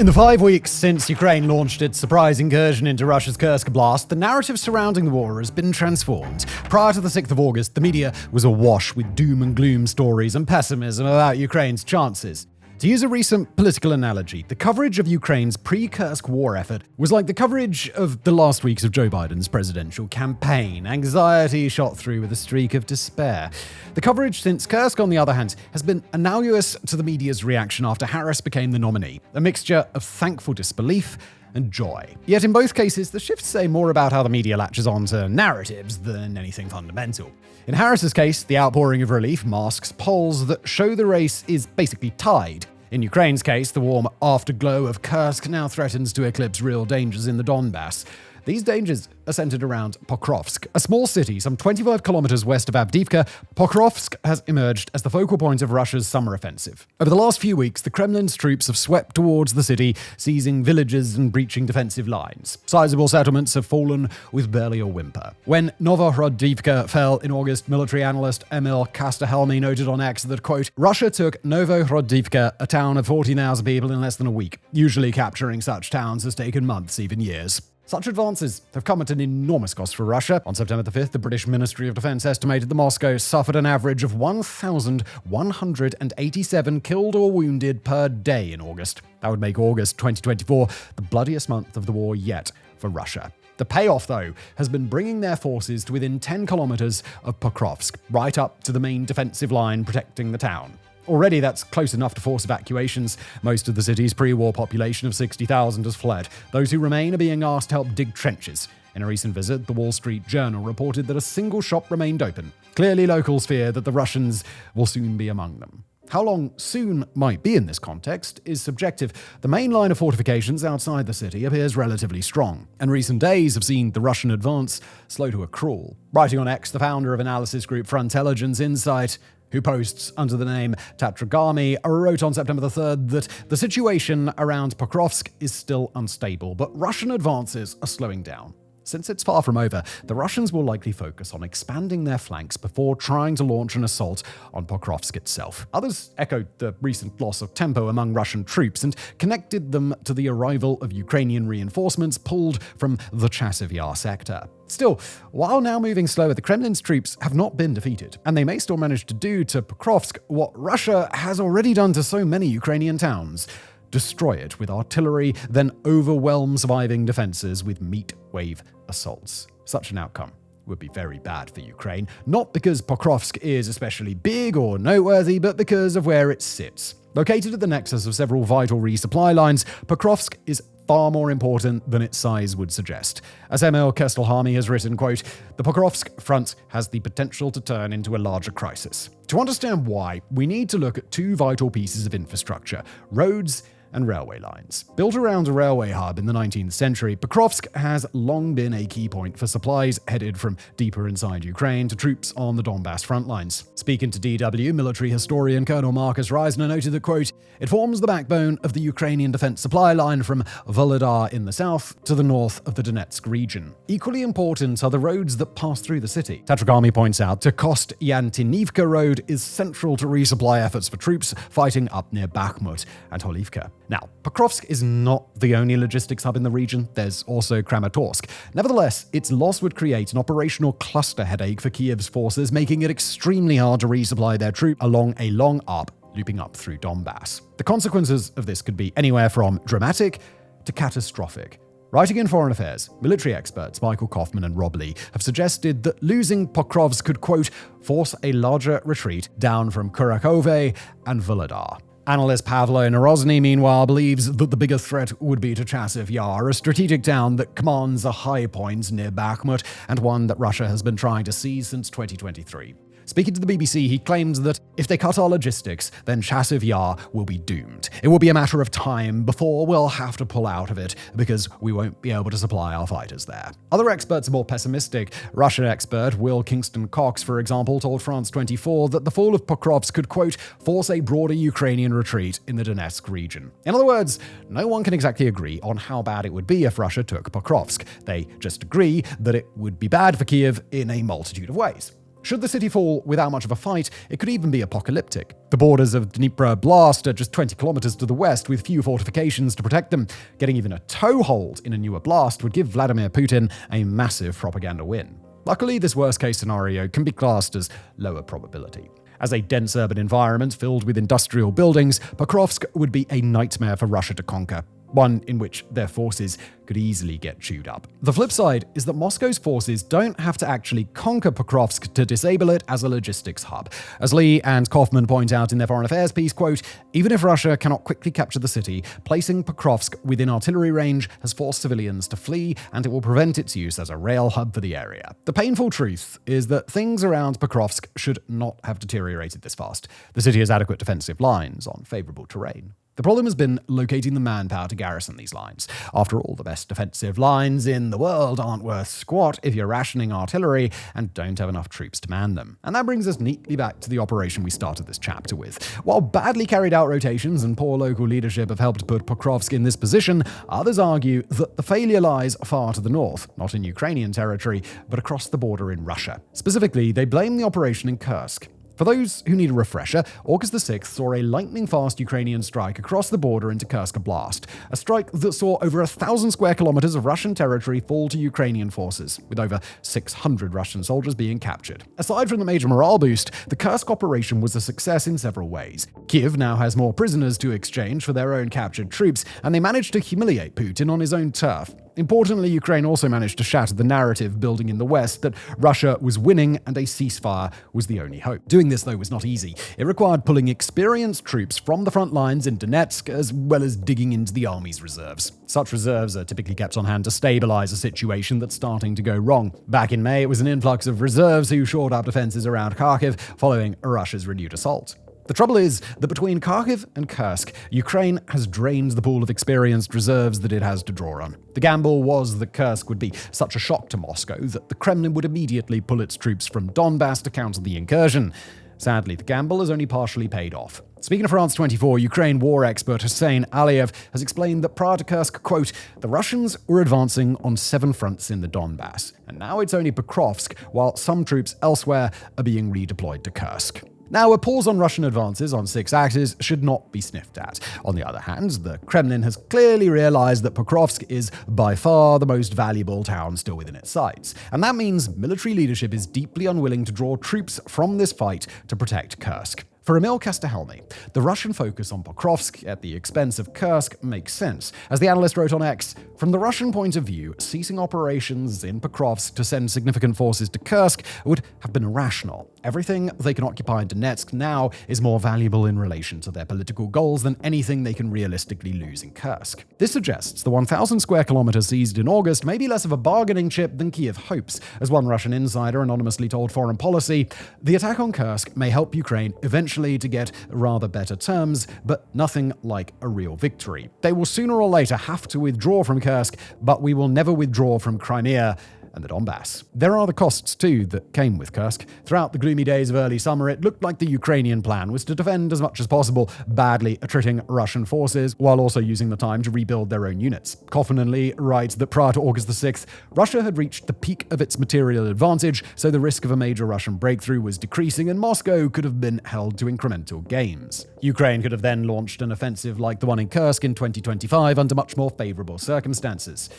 In the 5 weeks since Ukraine launched its surprise incursion into Russia's Kursk Oblast, the narrative surrounding the war has been transformed. Prior to the 6th of August, the media was awash with doom and gloom stories and pessimism about Ukraine's chances. To use a recent political analogy, the coverage of Ukraine's pre-Kursk war effort was like the coverage of the last weeks of Joe Biden's presidential campaign. Anxiety shot through with a streak of despair. The coverage since Kursk, on the other hand, has been analogous to the media's reaction after Harris became the nominee, a mixture of thankful disbelief and joy. Yet in both cases, the shifts say more about how the media latches on to narratives than anything fundamental. In Harris's case, the outpouring of relief masks polls that show the race is basically tied. In Ukraine's case, the warm afterglow of Kursk now threatens to eclipse real dangers in the Donbass. These dangers are centered around Pokrovsk, a small city some 25 kilometers west of Avdiivka. Pokrovsk has emerged as the focal point of Russia's summer offensive. Over the last few weeks, the Kremlin's troops have swept towards the city, seizing villages and breaching defensive lines. Sizable settlements have fallen with barely a whimper. When Novohrodivka fell in August, military analyst Emil Kastahelmi noted on X that, quote, Russia took Novohrodivka, a town of 40,000 people, in less than a week. Usually capturing such towns has taken months, even years. Such advances have come at an enormous cost for Russia. On September the 5th, the British Ministry of Defense estimated that Moscow suffered an average of 1,187 killed or wounded per day in August. That would make August 2024 the bloodiest month of the war yet for Russia. The payoff, though, has been bringing their forces to within 10 kilometers of Pokrovsk, right up to the main defensive line protecting the town. Already, that's close enough to force evacuations. Most of the city's pre-war population of 60,000 has fled. Those who remain are being asked to help dig trenches. In a recent visit, the Wall Street Journal reported that a single shop remained open. Clearly, locals fear that the Russians will soon be among them. How long soon might be in this context is subjective. The main line of fortifications outside the city appears relatively strong, and recent days have seen the Russian advance slow to a crawl. Writing on X, the founder of analysis group Frontelligence Insight, who posts under the name Tatragami, wrote on September the 3rd that the situation around Pokrovsk is still unstable, but Russian advances are slowing down. Since it's far from over, the Russians will likely focus on expanding their flanks before trying to launch an assault on Pokrovsk itself. Others echoed the recent loss of tempo among Russian troops and connected them to the arrival of Ukrainian reinforcements pulled from the Chasiv Yar sector. Still, while now moving slower, the Kremlin's troops have not been defeated, and they may still manage to do to Pokrovsk what Russia has already done to so many Ukrainian towns: destroy it with artillery, then overwhelm surviving defenses with meat wave assaults. Such an outcome would be very bad for Ukraine, not because Pokrovsk is especially big or noteworthy, but because of where it sits. Located at the nexus of several vital resupply lines, Pokrovsk is far more important than its size would suggest. As Emil Kastahelmi has written, quote, the Pokrovsk front has the potential to turn into a larger crisis. To understand why, we need to look at two vital pieces of infrastructure: roads and railway lines. Built around a railway hub in the 19th century, Pokrovsk has long been a key point for supplies headed from deeper inside Ukraine to troops on the Donbass front lines. Speaking to DW, military historian Colonel Marcus Reisner noted that, quote, it forms the backbone of the Ukrainian defense supply line from Volodar in the south to the north of the Donetsk region. Equally important are the roads that pass through the city. Tatragami points out the Kost-Yantinivka road is central to resupply efforts for troops fighting up near Bakhmut and Holivka. Now, Pokrovsk is not the only logistics hub in the region. There's also Kramatorsk. Nevertheless, its loss would create an operational cluster headache for Kiev's forces, making it extremely hard to resupply their troops along a long arc looping up through Donbass. The consequences of this could be anywhere from dramatic to catastrophic. Writing in Foreign Affairs, military experts Michael Kaufman and Rob Lee have suggested that losing Pokrovsk could, quote, force a larger retreat down from Kurakhove and Volodar. Analyst Pavlo Narozny, meanwhile, believes that the biggest threat would be to Chasiv Yar, a strategic town that commands a high point near Bakhmut and one that Russia has been trying to seize since 2023. Speaking to the BBC, he claims that if they cut our logistics, then Chasiv Yar will be doomed. It will be a matter of time before we'll have to pull out of it because we won't be able to supply our fighters there. Other experts are more pessimistic. Russian expert Will Kingston Cox, for example, told France 24 that the fall of Pokrovsk could, quote, force a broader Ukrainian retreat in the Donetsk region. In other words, no one can exactly agree on how bad it would be if Russia took Pokrovsk. They just agree that it would be bad for Kiev in a multitude of ways. Should the city fall without much of a fight, it could even be apocalyptic. The borders of Dnipro Blast are just 20 kilometers to the west with few fortifications to protect them. Getting even a toehold in a newer blast would give Vladimir Putin a massive propaganda win. Luckily, this worst-case scenario can be classed as lower probability. As a dense urban environment filled with industrial buildings, Pokrovsk would be a nightmare for Russia to conquer, one in which their forces could easily get chewed up. The flip side is that Moscow's forces don't have to actually conquer Pokrovsk to disable it as a logistics hub. As Lee and Kaufman point out in their Foreign Affairs piece, quote, even if Russia cannot quickly capture the city, placing Pokrovsk within artillery range has forced civilians to flee, and it will prevent its use as a rail hub for the area. The painful truth is that things around Pokrovsk should not have deteriorated this fast. The city has adequate defensive lines on favorable terrain. The problem has been locating the manpower to garrison these lines. After all, the best defensive lines in the world aren't worth squat if you're rationing artillery and don't have enough troops to man them. And that brings us neatly back to the operation we started this chapter with. While badly carried out rotations and poor local leadership have helped put Pokrovsk in this position, others argue that the failure lies far to the north, not in Ukrainian territory, but across the border in Russia. Specifically, they blame the operation in Kursk. For those who need a refresher, August the 6th saw a lightning-fast Ukrainian strike across the border into Kursk Oblast, a strike that saw over 1,000 square kilometers of Russian territory fall to Ukrainian forces, with over 600 Russian soldiers being captured. Aside from the major morale boost, the Kursk operation was a success in several ways. Kyiv now has more prisoners to exchange for their own captured troops, and they managed to humiliate Putin on his own turf. Importantly, Ukraine also managed to shatter the narrative building in the West that Russia was winning and a ceasefire was the only hope. Doing this, though, was not easy. It required pulling experienced troops from the front lines in Donetsk, as well as digging into the army's reserves. Such reserves are typically kept on hand to stabilize a situation that's starting to go wrong. Back in May, it was an influx of reserves who shored up defenses around Kharkiv following Russia's renewed assault. The trouble is that between Kharkiv and Kursk, Ukraine has drained the pool of experienced reserves that it has to draw on. The gamble was that Kursk would be such a shock to Moscow that the Kremlin would immediately pull its troops from Donbass to counter the incursion. Sadly, the gamble has only partially paid off. Speaking of France 24, Ukraine war expert Hussein Aliyev has explained that prior to Kursk, quote, the Russians were advancing on 7 fronts in the Donbass, and now it's only Pokrovsk, while some troops elsewhere are being redeployed to Kursk. Now, a pause on Russian advances on 6 axes should not be sniffed at. On the other hand, the Kremlin has clearly realized that Pokrovsk is by far the most valuable town still within its sights. And that means military leadership is deeply unwilling to draw troops from this fight to protect Kursk. For Emil Kastahelny, the Russian focus on Pokrovsk at the expense of Kursk makes sense. As the analyst wrote on X, from the Russian point of view, ceasing operations in Pokrovsk to send significant forces to Kursk would have been irrational. Everything they can occupy in Donetsk now is more valuable in relation to their political goals than anything they can realistically lose in Kursk. This suggests the 1,000 square kilometers seized in August may be less of a bargaining chip than Kyiv hopes. As one Russian insider anonymously told Foreign Policy, the attack on Kursk may help Ukraine eventually to get rather better terms, but nothing like a real victory. They will sooner or later have to withdraw from Kursk, but we will never withdraw from Crimea and the Donbass. There are the costs, too, that came with Kursk. Throughout the gloomy days of early summer, it looked like the Ukrainian plan was to defend as much as possible, badly attriting Russian forces, while also using the time to rebuild their own units. Kaufman and Lee write that prior to August the 6th, Russia had reached the peak of its material advantage, so the risk of a major Russian breakthrough was decreasing, and Moscow could have been held to incremental gains. Ukraine could have then launched an offensive like the one in Kursk in 2025 under much more favorable circumstances.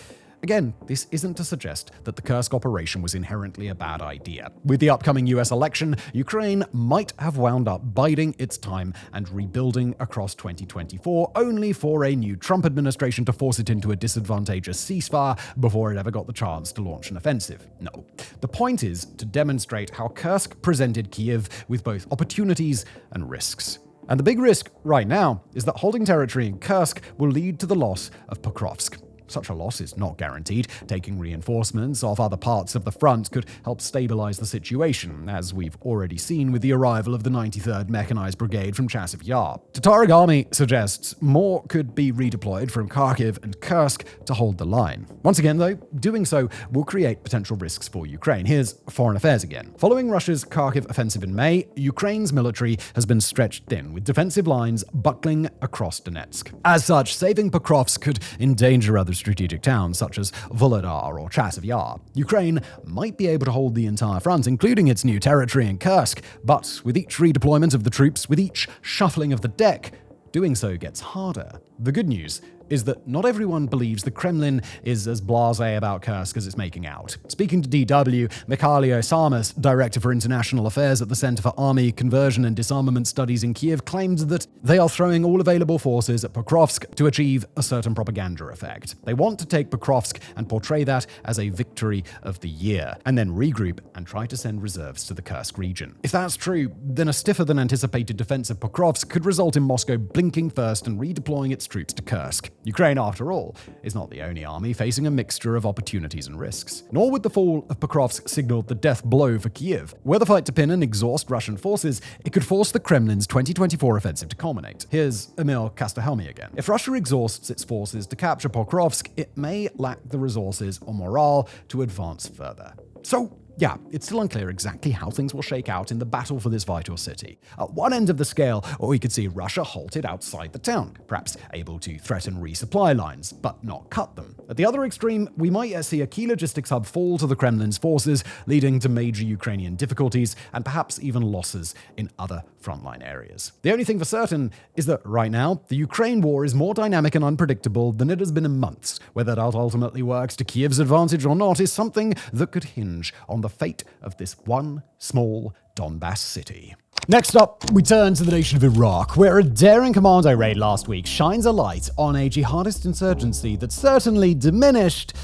Again, this isn't to suggest that the Kursk operation was inherently a bad idea. With the upcoming US election, Ukraine might have wound up biding its time and rebuilding across 2024, only for a new Trump administration to force it into a disadvantageous ceasefire before it ever got the chance to launch an offensive. No. The point is to demonstrate how Kursk presented Kyiv with both opportunities and risks. And the big risk right now is that holding territory in Kursk will lead to the loss of Pokrovsk. Such a loss is not guaranteed. Taking reinforcements off other parts of the front could help stabilize the situation, as we've already seen with the arrival of the 93rd Mechanized Brigade from Chasiv Yar. Tatar Army suggests more could be redeployed from Kharkiv and Kursk to hold the line. Once again, though, doing so will create potential risks for Ukraine. Here's Foreign Affairs again. Following Russia's Kharkiv offensive in May, Ukraine's military has been stretched thin, with defensive lines buckling across Donetsk. As such, saving Pokrovsk could endanger other strategic towns such as Volodar or Chasiv Yar. Ukraine might be able to hold the entire front, including its new territory in Kursk, but with each redeployment of the troops, with each shuffling of the deck, doing so gets harder. The good news is that not everyone believes the Kremlin is as blasé about Kursk as it's making out. Speaking to DW, Mikhailo Samas, Director for International Affairs at the Center for Army Conversion and Disarmament Studies in Kiev, claimed that they are throwing all available forces at Pokrovsk to achieve a certain propaganda effect. They want to take Pokrovsk and portray that as a victory of the year, and then regroup and try to send reserves to the Kursk region. If that's true, then a stiffer than anticipated defense of Pokrovsk could result in Moscow blinking first and redeploying its troops to Kursk. Ukraine, after all, is not the only army facing a mixture of opportunities and risks. Nor would the fall of Pokrovsk signal the death blow for Kiev. Were the fight to pin and exhaust Russian forces, it could force the Kremlin's 2024 offensive to culminate. Here's Emil Kastahelmi again. If Russia exhausts its forces to capture Pokrovsk, it may lack the resources or morale to advance further. So, yeah, it's still unclear exactly how things will shake out in the battle for this vital city. At one end of the scale, we could see Russia halted outside the town, perhaps able to threaten resupply lines, but not cut them. At the other extreme, we might yet see a key logistics hub fall to the Kremlin's forces, leading to major Ukrainian difficulties and perhaps even losses in other frontline areas. The only thing for certain is that right now, the Ukraine war is more dynamic and unpredictable than it has been in months. Whether that ultimately works to Kiev's advantage or not is something that could hinge on the fate of this one small Donbass city. Next up, we turn to the nation of Iraq, where a daring commando raid last week shines a light on a jihadist insurgency that certainly diminished,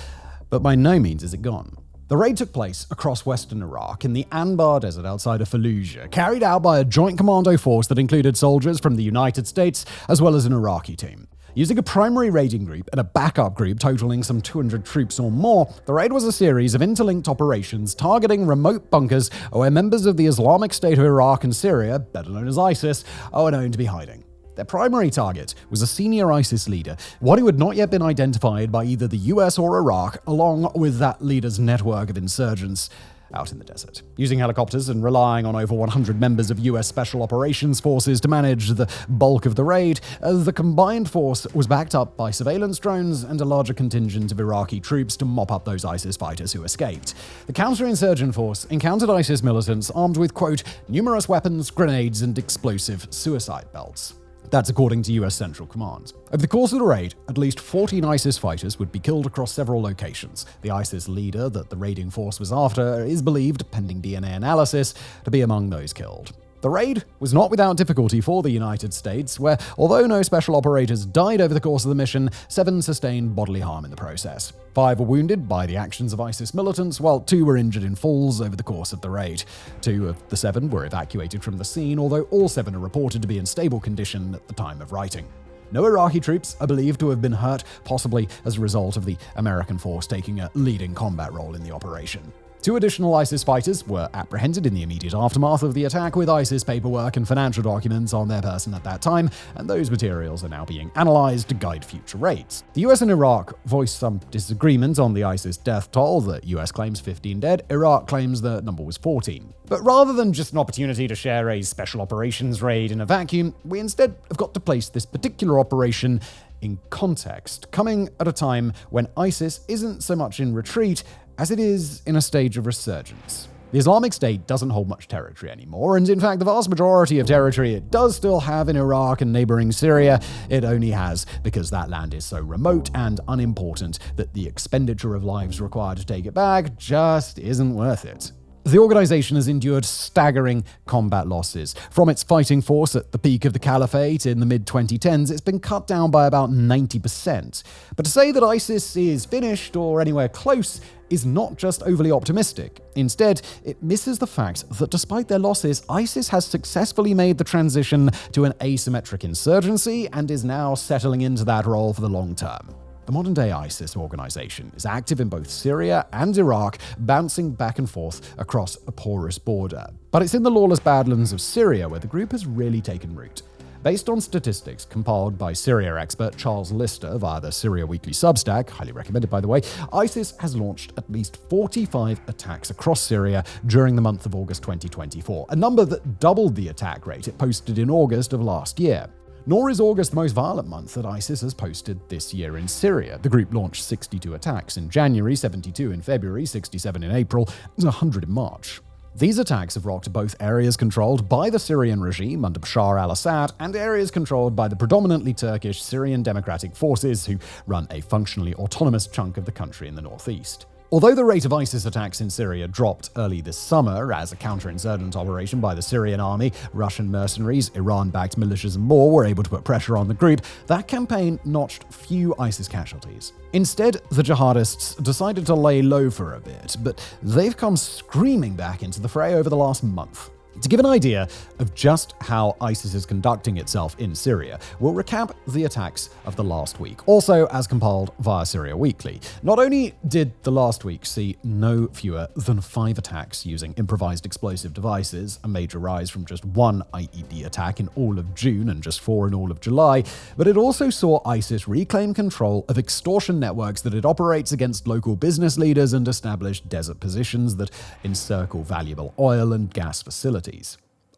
but by no means is it gone. The raid took place across western Iraq in the Anbar Desert outside of Fallujah, carried out by a joint commando force that included soldiers from the United States as well as an Iraqi team. Using a primary raiding group and a backup group totaling some 200 troops or more, the raid was a series of interlinked operations targeting remote bunkers where members of the Islamic State of Iraq and Syria, better known as ISIS, are known to be hiding. Their primary target was a senior ISIS leader, one who had not yet been identified by either the US or Iraq, along with that leader's network of insurgents out in the desert. Using helicopters and relying on over 100 members of US Special Operations Forces to manage the bulk of the raid, the combined force was backed up by surveillance drones and a larger contingent of Iraqi troops to mop up those ISIS fighters who escaped. The counterinsurgent force encountered ISIS militants armed with, quote, numerous weapons, grenades, and explosive suicide belts. That's according to US Central Command. Over the course of the raid, at least 14 ISIS fighters would be killed across several locations. The ISIS leader that the raiding force was after is believed, pending DNA analysis, to be among those killed. The raid was not without difficulty for the United States, where, although no special operators died over the course of the mission, 7 sustained bodily harm in the process. 5 were wounded by the actions of ISIS militants, while 2 were injured in falls over the course of the raid. 2 of the 7 were evacuated from the scene, although all 7 are reported to be in stable condition at the time of writing. No Iraqi troops are believed to have been hurt, possibly as a result of the American force taking a leading combat role in the operation. 2 additional ISIS fighters were apprehended in the immediate aftermath of the attack with ISIS paperwork and financial documents on their person at that time, and those materials are now being analyzed to guide future raids. The US and Iraq voiced some disagreement on the ISIS death toll. The US claims 15 dead, Iraq claims the number was 14. But rather than just an opportunity to share a special operations raid in a vacuum, we instead have got to place this particular operation in context, coming at a time when ISIS isn't so much in retreat as it is in a stage of resurgence. The Islamic State doesn't hold much territory anymore, and in fact the vast majority of territory it does still have in Iraq and neighboring Syria, it only has because that land is so remote and unimportant that the expenditure of lives required to take it back just isn't worth it. The organization has endured staggering combat losses. From its fighting force at the peak of the caliphate in the mid-2010s, it's been cut down by about 90%. But to say that ISIS is finished or anywhere close is not just overly optimistic. Instead, it misses the fact that despite their losses, ISIS has successfully made the transition to an asymmetric insurgency and is now settling into that role for the long term. The modern-day ISIS organization is active in both Syria and Iraq, bouncing back and forth across a porous border. But it's in the lawless badlands of Syria where the group has really taken root. Based on statistics compiled by Syria expert Charles Lister via the Syria Weekly Substack, highly recommended by the way, ISIS has launched at least 45 attacks across Syria during the month of August 2024, a number that doubled the attack rate it posted in August of last year. Nor is August the most violent month that ISIS has posted this year in Syria. The group launched 62 attacks in January, 72 in February, 67 in April, and 100 in March. These attacks have rocked both areas controlled by the Syrian regime under Bashar al-Assad and areas controlled by the predominantly Turkish Syrian Democratic Forces, who run a functionally autonomous chunk of the country in the northeast. Although the rate of ISIS attacks in Syria dropped early this summer as a counterinsurgent operation by the Syrian army, Russian mercenaries, Iran-backed militias and more were able to put pressure on the group, that campaign notched few ISIS casualties. Instead, the jihadists decided to lay low for a bit, but they've come screaming back into the fray over the last month. To give an idea of just how ISIS is conducting itself in Syria, we'll recap the attacks of the last week, also as compiled via Syria Weekly. Not only did the last week see no fewer than 5 attacks using improvised explosive devices, a major rise from just 1 IED attack in all of June and just 4 in all of July, but it also saw ISIS reclaim control of extortion networks that it operates against local business leaders and established desert positions that encircle valuable oil and gas facilities.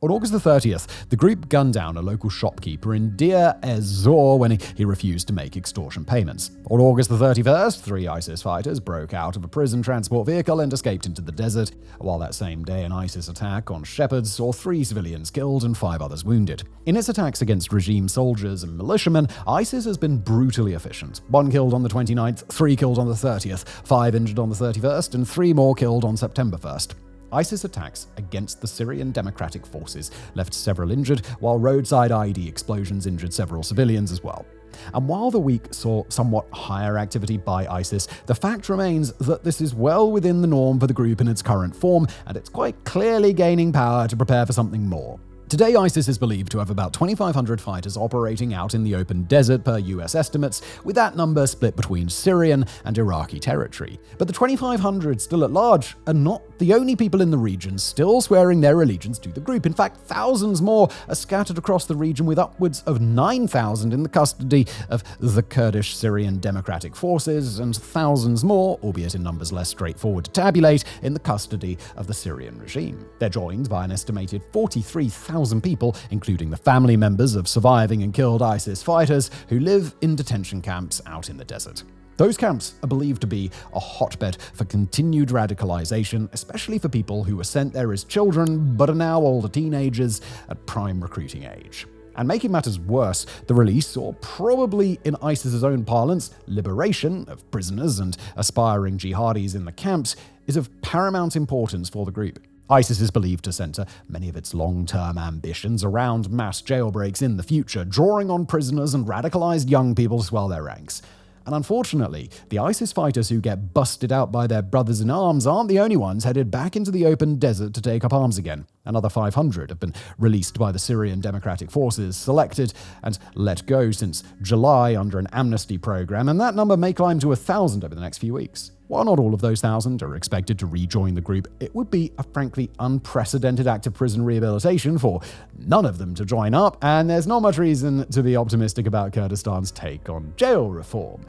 On August the 30th, the group gunned down a local shopkeeper in Deir ez-Zor when he refused to make extortion payments. On August the 31st, 3 ISIS fighters broke out of a prison transport vehicle and escaped into the desert, while that same day an ISIS attack on shepherds saw 3 civilians killed and 5 others wounded. In its attacks against regime soldiers and militiamen, ISIS has been brutally efficient. 1 killed on the 29th, 3 killed on the 30th, 5 injured on the 31st, and 3 more killed on September 1st. ISIS attacks against the Syrian Democratic Forces left several injured, while roadside IED explosions injured several civilians as well. And while the week saw somewhat higher activity by ISIS, the fact remains that this is well within the norm for the group in its current form, and it's quite clearly gaining power to prepare for something more. Today, ISIS is believed to have about 2,500 fighters operating out in the open desert per US estimates, with that number split between Syrian and Iraqi territory. But the 2,500 still at large are not the only people in the region still swearing their allegiance to the group. In fact, thousands more are scattered across the region, with upwards of 9,000 in the custody of the Kurdish Syrian Democratic Forces, and thousands more, albeit in numbers less straightforward to tabulate, in the custody of the Syrian regime. They're joined by an estimated 43,000 people, including the family members of surviving and killed ISIS fighters, who live in detention camps out in the desert. Those camps are believed to be a hotbed for continued radicalization, especially for people who were sent there as children but are now older teenagers at prime recruiting age. And making matters worse, the release, or probably in ISIS's own parlance, liberation of prisoners and aspiring jihadis in the camps, is of paramount importance for the group. ISIS is believed to center many of its long-term ambitions around mass jailbreaks in the future, drawing on prisoners and radicalized young people to swell their ranks. And unfortunately, the ISIS fighters who get busted out by their brothers in arms aren't the only ones headed back into the open desert to take up arms again. Another 500 have been released by the Syrian Democratic Forces, selected and let go since July under an amnesty program, and that number may climb to 1,000 over the next few weeks. While not all of those 1,000 are expected to rejoin the group, it would be a frankly unprecedented act of prison rehabilitation for none of them to join up, and there's not much reason to be optimistic about Kurdistan's take on jail reform.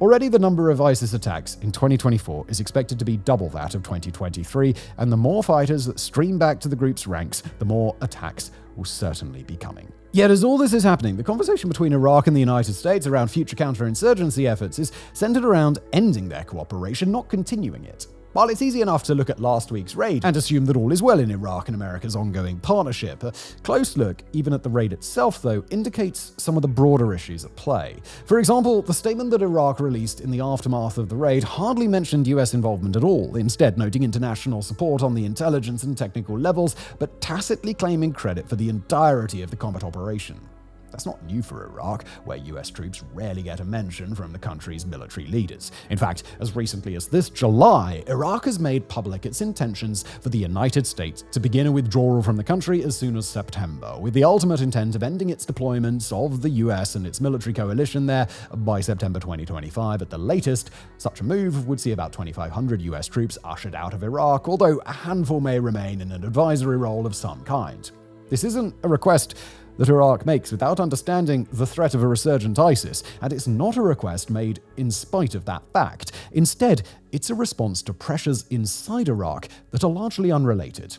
Already, the number of ISIS attacks in 2024 is expected to be double that of 2023, and the more fighters that stream back to the group's ranks, the more attacks will certainly be coming. Yet as all this is happening, the conversation between Iraq and the United States around future counterinsurgency efforts is centered around ending their cooperation, not continuing it. While it's easy enough to look at last week's raid and assume that all is well in Iraq and America's ongoing partnership, a close look, even at the raid itself, though, indicates some of the broader issues at play. For example, the statement that Iraq released in the aftermath of the raid hardly mentioned US involvement at all, instead noting international support on the intelligence and technical levels, but tacitly claiming credit for the entirety of the combat operation. That's not new for Iraq, where US troops rarely get a mention from the country's military leaders. In fact, as recently as this July, Iraq has made public its intentions for the United States to begin a withdrawal from the country as soon as September, with the ultimate intent of ending its deployments of the US and its military coalition there by September 2025 at the latest. Such a move would see about 2,500 US troops ushered out of Iraq, although a handful may remain in an advisory role of some kind. This isn't a request that Iraq makes without understanding the threat of a resurgent ISIS, and it's not a request made in spite of that fact. Instead, it's a response to pressures inside Iraq that are largely unrelated.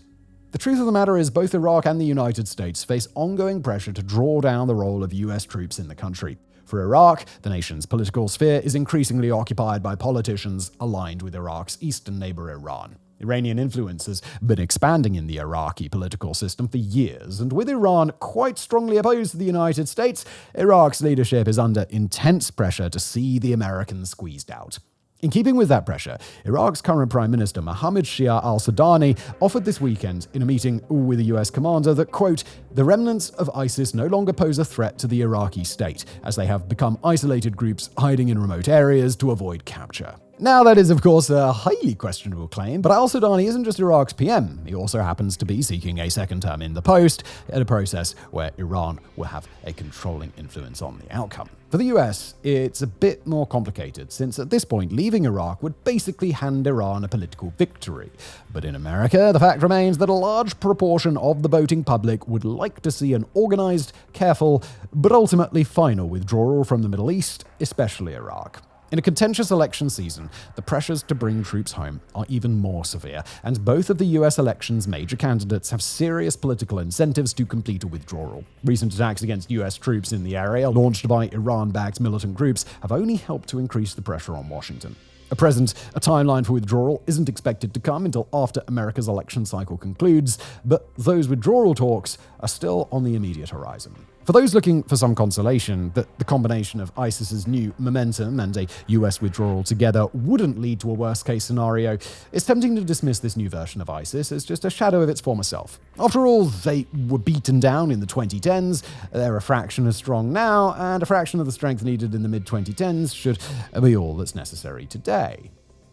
The truth of the matter is both Iraq and the United States face ongoing pressure to draw down the role of US troops in the country. For Iraq, the nation's political sphere is increasingly occupied by politicians aligned with Iraq's eastern neighbor Iran. Iranian influence has been expanding in the Iraqi political system for years, and with Iran quite strongly opposed to the United States, Iraq's leadership is under intense pressure to see the Americans squeezed out. In keeping with that pressure, Iraq's current Prime Minister Mohammed Shia al-Sudani offered this weekend in a meeting with a US commander that, quote, "The remnants of ISIS no longer pose a threat to the Iraqi state, as they have become isolated groups hiding in remote areas to avoid capture." Now, that is, of course, a highly questionable claim, but al-Sudani isn't just Iraq's PM. He also happens to be seeking a second term in the post, in a process where Iran will have a controlling influence on the outcome. For the US, it's a bit more complicated, since at this point, leaving Iraq would basically hand Iran a political victory. But in America, the fact remains that a large proportion of the voting public would like to see an organized, careful, but ultimately final withdrawal from the Middle East, especially Iraq. In a contentious election season, the pressures to bring troops home are even more severe, and both of the US election's major candidates have serious political incentives to complete a withdrawal. Recent attacks against US troops in the area, launched by Iran-backed militant groups, have only helped to increase the pressure on Washington. At present, a timeline for withdrawal isn't expected to come until after America's election cycle concludes, but those withdrawal talks are still on the immediate horizon. For those looking for some consolation that the combination of ISIS's new momentum and a US withdrawal together wouldn't lead to a worst-case scenario, it's tempting to dismiss this new version of ISIS as just a shadow of its former self. After all, they were beaten down in the 2010s, they're a fraction as strong now, and a fraction of the strength needed in the mid-2010s should be all that's necessary today.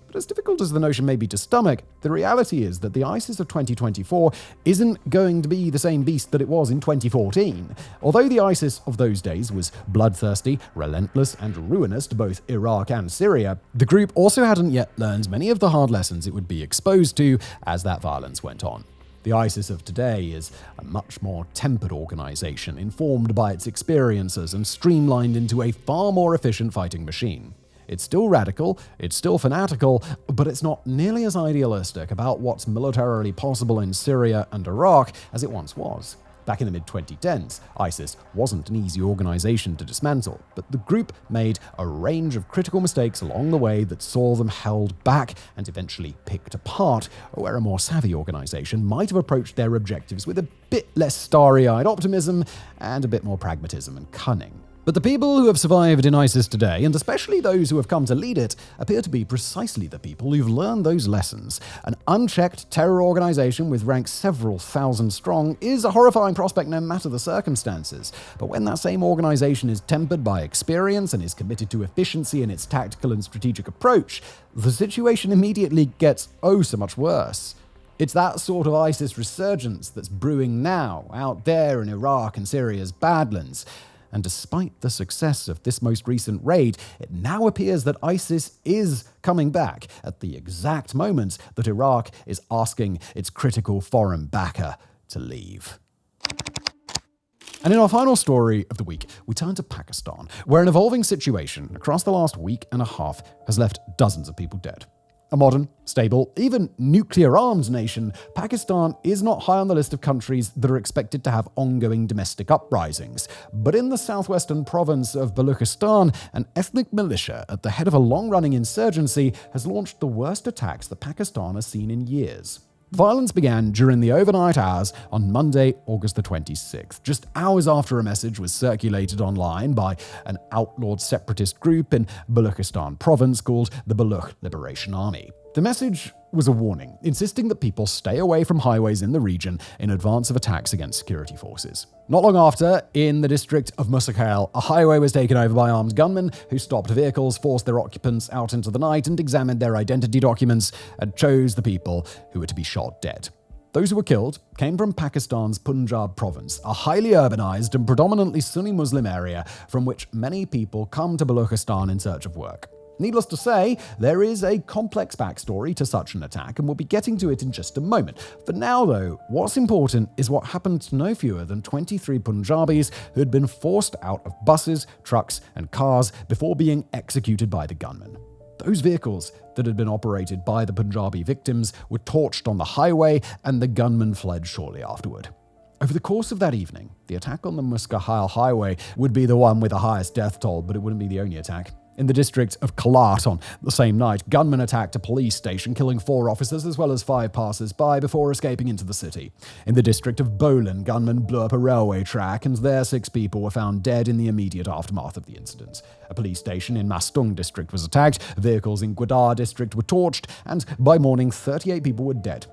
But as difficult as the notion may be to stomach, the reality is that the ISIS of 2024 isn't going to be the same beast that it was in 2014. Although the ISIS of those days was bloodthirsty, relentless, and ruinous to both Iraq and Syria, the group also hadn't yet learned many of the hard lessons it would be exposed to as that violence went on. The ISIS of today is a much more tempered organization, informed by its experiences and streamlined into a far more efficient fighting machine. It's still radical, it's still fanatical, but it's not nearly as idealistic about what's militarily possible in Syria and Iraq as it once was. Back in the mid-2010s, ISIS wasn't an easy organization to dismantle, but the group made a range of critical mistakes along the way that saw them held back and eventually picked apart, where a more savvy organization might have approached their objectives with a bit less starry-eyed optimism and a bit more pragmatism and cunning. But the people who have survived in ISIS today, and especially those who have come to lead it, appear to be precisely the people who've learned those lessons. An unchecked terror organization with ranks several thousand strong is a horrifying prospect no matter the circumstances. But when that same organization is tempered by experience and is committed to efficiency in its tactical and strategic approach, the situation immediately gets oh so much worse. It's that sort of ISIS resurgence that's brewing now, out there in Iraq and Syria's Badlands. And despite the success of this most recent raid, it now appears that ISIS is coming back at the exact moment that Iraq is asking its critical foreign backer to leave. And in our final story of the week, we turn to Pakistan, where an evolving situation across the last week and a half has left dozens of people dead. A modern, stable, even nuclear-armed nation, Pakistan is not high on the list of countries that are expected to have ongoing domestic uprisings. But in the southwestern province of Baluchistan, an ethnic militia at the head of a long-running insurgency has launched the worst attacks that Pakistan has seen in years. Violence began during the overnight hours on Monday, August the 26th, just hours after a message was circulated online by an outlawed separatist group in Baluchistan province called the Baluch Liberation Army. The message was a warning, insisting that people stay away from highways in the region in advance of attacks against security forces. Not long after, in the district of Musakail, a highway was taken over by armed gunmen who stopped vehicles, forced their occupants out into the night and examined their identity documents and chose the people who were to be shot dead. Those who were killed came from Pakistan's Punjab province, a highly urbanized and predominantly Sunni Muslim area from which many people come to Baluchistan in search of work. Needless to say, there is a complex backstory to such an attack, and we'll be getting to it in just a moment. For now, though, what's important is what happened to no fewer than 23 Punjabis who had been forced out of buses, trucks, and cars before being executed by the gunmen. Those vehicles that had been operated by the Punjabi victims were torched on the highway, and the gunmen fled shortly afterward. Over the course of that evening, the attack on the Muscahile Highway would be the one with the highest death toll, but it wouldn't be the only attack. In the district of Kalat on the same night, gunmen attacked a police station, killing 4 officers as well as 5 passers-by before escaping into the city. In the district of Bolan, gunmen blew up a railway track, and there 6 people were found dead in the immediate aftermath of the incident. A police station in Mastung district was attacked, vehicles in Gwadar district were torched, and by morning 38 people were dead.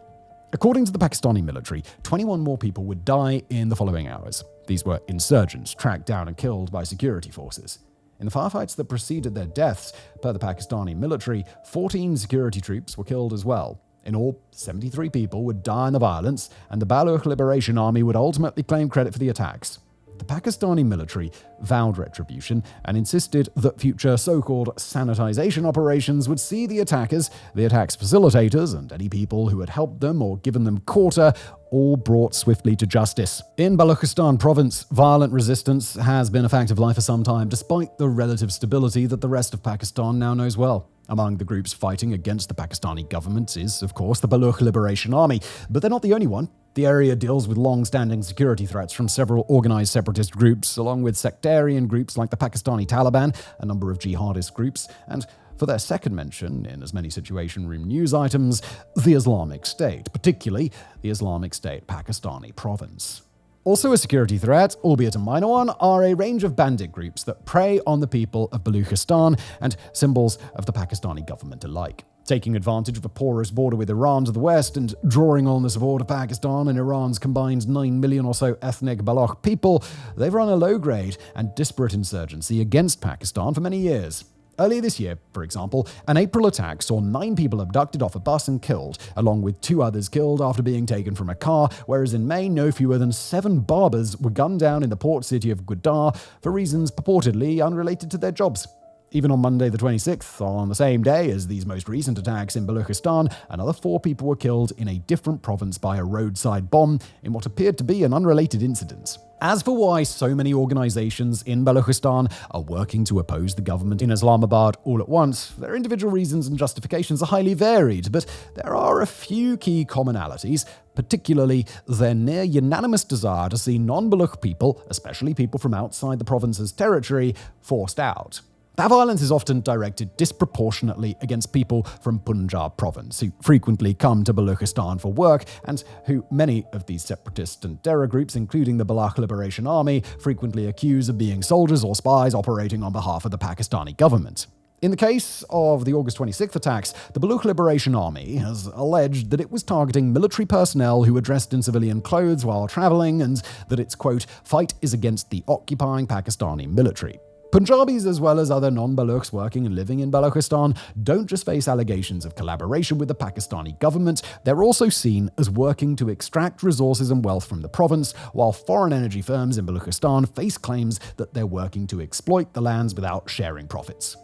According to the Pakistani military, 21 more people would die in the following hours. These were insurgents tracked down and killed by security forces. In the firefights that preceded their deaths, per the Pakistani military, 14 security troops were killed as well. In all, 73 people would die in the violence, and the Baloch Liberation Army would ultimately claim credit for the attacks. The Pakistani military vowed retribution and insisted that future so-called sanitization operations would see the attackers, the attack's facilitators, and any people who had helped them or given them quarter all brought swiftly to justice. In Balochistan province, violent resistance has been a fact of life for some time, despite the relative stability that the rest of Pakistan now knows well. Among the groups fighting against the Pakistani government is, of course, the Baloch Liberation Army, but they're not the only one. The area deals with long-standing security threats from several organized separatist groups, along with sectarian groups like the Pakistani Taliban, a number of jihadist groups, and for their second mention in as many Situation Room news items, the Islamic State, particularly the Islamic State Pakistani province. Also a security threat, albeit a minor one, are a range of bandit groups that prey on the people of Balochistan and symbols of the Pakistani government alike. Taking advantage of the porous border with Iran to the west and drawing on the support of Pakistan and Iran's combined 9 million or so ethnic Baloch people, they've run a low-grade and disparate insurgency against Pakistan for many years. Earlier this year, for example, an April attack saw 9 people abducted off a bus and killed, along with 2 others killed after being taken from a car, whereas in May, no fewer than 7 barbers were gunned down in the port city of Gwadar for reasons purportedly unrelated to their jobs. Even on Monday the 26th, on the same day as these most recent attacks in Balochistan, another 4 people were killed in a different province by a roadside bomb in what appeared to be an unrelated incident. As for why so many organizations in Balochistan are working to oppose the government in Islamabad all at once, their individual reasons and justifications are highly varied, but there are a few key commonalities, particularly their near unanimous desire to see non-Baloch people, especially people from outside the province's territory, forced out. That violence is often directed disproportionately against people from Punjab province, who frequently come to Balochistan for work, and who many of these separatist and terror groups, including the Baloch Liberation Army, frequently accuse of being soldiers or spies operating on behalf of the Pakistani government. In the case of the August 26th attacks, the Baloch Liberation Army has alleged that it was targeting military personnel who were dressed in civilian clothes while traveling, and that its, quote, fight is against the occupying Pakistani military. Punjabis, as well as other non-Balochs working and living in Balochistan, don't just face allegations of collaboration with the Pakistani government, they're also seen as working to extract resources and wealth from the province, while foreign energy firms in Balochistan face claims that they're working to exploit the lands without sharing profits.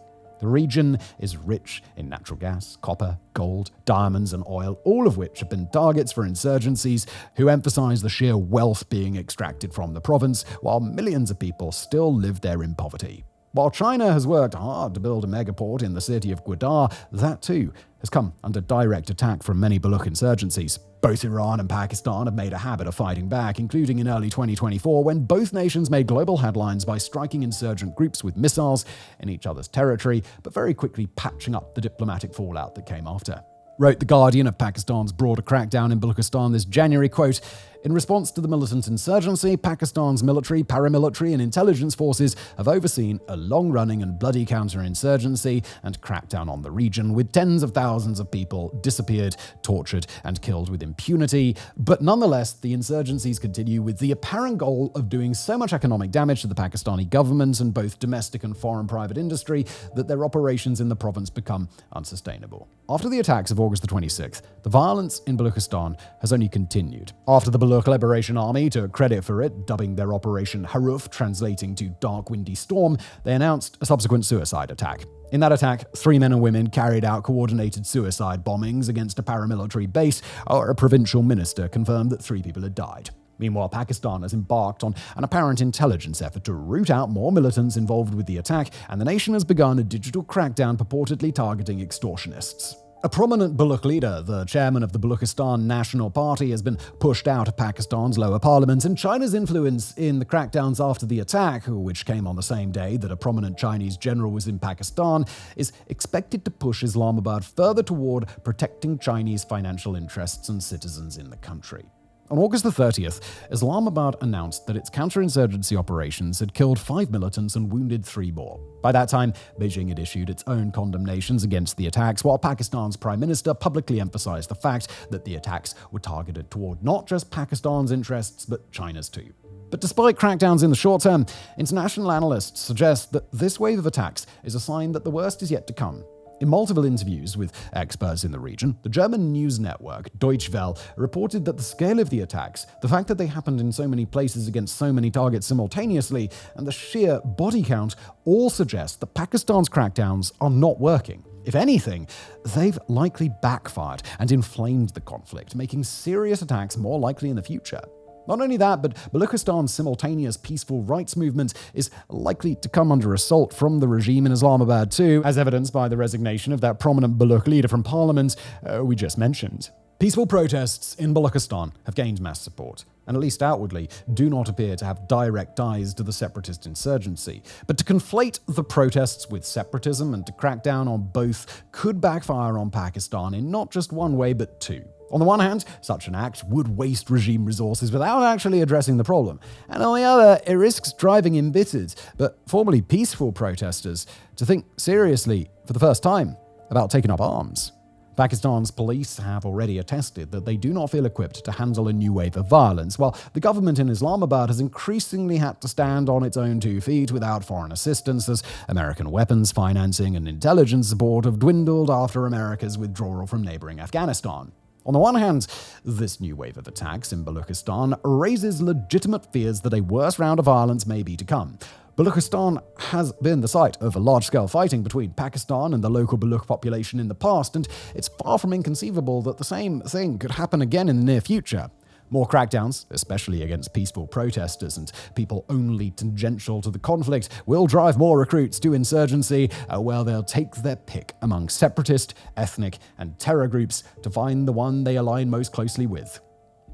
The region is rich in natural gas, copper, gold, diamonds, and oil, all of which have been targets for insurgencies who emphasize the sheer wealth being extracted from the province, while millions of people still live there in poverty. While China has worked hard to build a megaport in the city of Gwadar, that too has come under direct attack from many Baloch insurgencies. Both Iran and Pakistan have made a habit of fighting back, including in early 2024 when both nations made global headlines by striking insurgent groups with missiles in each other's territory, but very quickly patching up the diplomatic fallout that came after. Wrote The Guardian of Pakistan's broader crackdown in Balochistan this January, quote, in response to the militant insurgency, Pakistan's military, paramilitary, and intelligence forces have overseen a long-running and bloody counterinsurgency and crackdown on the region, with tens of thousands of people disappeared, tortured, and killed with impunity. But nonetheless, the insurgencies continue with the apparent goal of doing so much economic damage to the Pakistani government and both domestic and foreign private industry that their operations in the province become unsustainable. After the attacks of August the 26th, the violence in Balochistan has only continued. After the Baloch Liberation Army took credit for it, dubbing their Operation Haruf, translating to Dark Windy Storm, they announced a subsequent suicide attack. In that attack, 3 men and women carried out coordinated suicide bombings against a paramilitary base, or a provincial minister confirmed that 3 people had died. Meanwhile, Pakistan has embarked on an apparent intelligence effort to root out more militants involved with the attack, and the nation has begun a digital crackdown purportedly targeting extortionists. A prominent Baloch leader, the chairman of the Balochistan National Party, has been pushed out of Pakistan's lower parliament, and China's influence in the crackdowns after the attack, which came on the same day that a prominent Chinese general was in Pakistan, is expected to push Islamabad further toward protecting Chinese financial interests and citizens in the country. On August the 30th, Islamabad announced that its counterinsurgency operations had killed 5 militants and wounded 3 more. By that time, Beijing had issued its own condemnations against the attacks, while Pakistan's prime minister publicly emphasized the fact that the attacks were targeted toward not just Pakistan's interests, but China's too. But despite crackdowns in the short term, international analysts suggest that this wave of attacks is a sign that the worst is yet to come. In multiple interviews with experts in the region, the German news network Deutsche Welle reported that the scale of the attacks, the fact that they happened in so many places against so many targets simultaneously, and the sheer body count all suggest that Pakistan's crackdowns are not working. If anything, they've likely backfired and inflamed the conflict, making serious attacks more likely in the future. Not only that, but Balochistan's simultaneous peaceful rights movement is likely to come under assault from the regime in Islamabad too, as evidenced by the resignation of that prominent Baloch leader from parliament we just mentioned. Peaceful protests in Balochistan have gained mass support, and at least outwardly do not appear to have direct ties to the separatist insurgency. But to conflate the protests with separatism and to crack down on both could backfire on Pakistan in not just one way but two. On the one hand, such an act would waste regime resources without actually addressing the problem, and on the other, it risks driving embittered, but formerly peaceful protesters to think seriously, for the first time, about taking up arms. Pakistan's police have already attested that they do not feel equipped to handle a new wave of violence, while the government in Islamabad has increasingly had to stand on its own 2 feet without foreign assistance, as American weapons, financing, and intelligence support have dwindled after America's withdrawal from neighboring Afghanistan. On the one hand, this new wave of attacks in Balochistan raises legitimate fears that a worse round of violence may be to come. Balochistan has been the site of large-scale fighting between Pakistan and the local Baloch population in the past, and it's far from inconceivable that the same thing could happen again in the near future. More crackdowns, especially against peaceful protesters and people only tangential to the conflict, will drive more recruits to insurgency, where they'll take their pick among separatist, ethnic, and terror groups to find the one they align most closely with.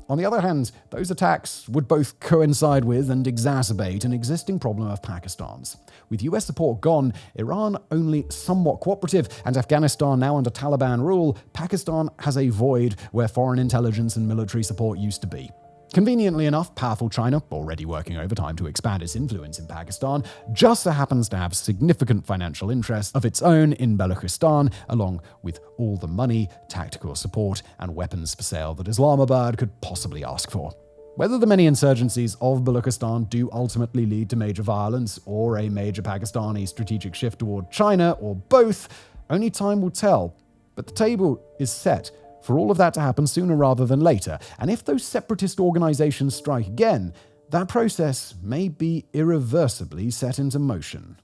On the other hand, those attacks would both coincide with and exacerbate an existing problem of Pakistan's. With US support gone, Iran only somewhat cooperative, and Afghanistan now under Taliban rule, Pakistan has a void where foreign intelligence and military support used to be. Conveniently enough, powerful China, already working overtime to expand its influence in Pakistan, just so happens to have significant financial interests of its own in Balochistan, along with all the money, tactical support, and weapons for sale that Islamabad could possibly ask for. Whether the many insurgencies of Balochistan do ultimately lead to major violence or a major Pakistani strategic shift toward China, or both, only time will tell. But the table is set for all of that to happen sooner rather than later, and if those separatist organizations strike again, that process may be irreversibly set into motion.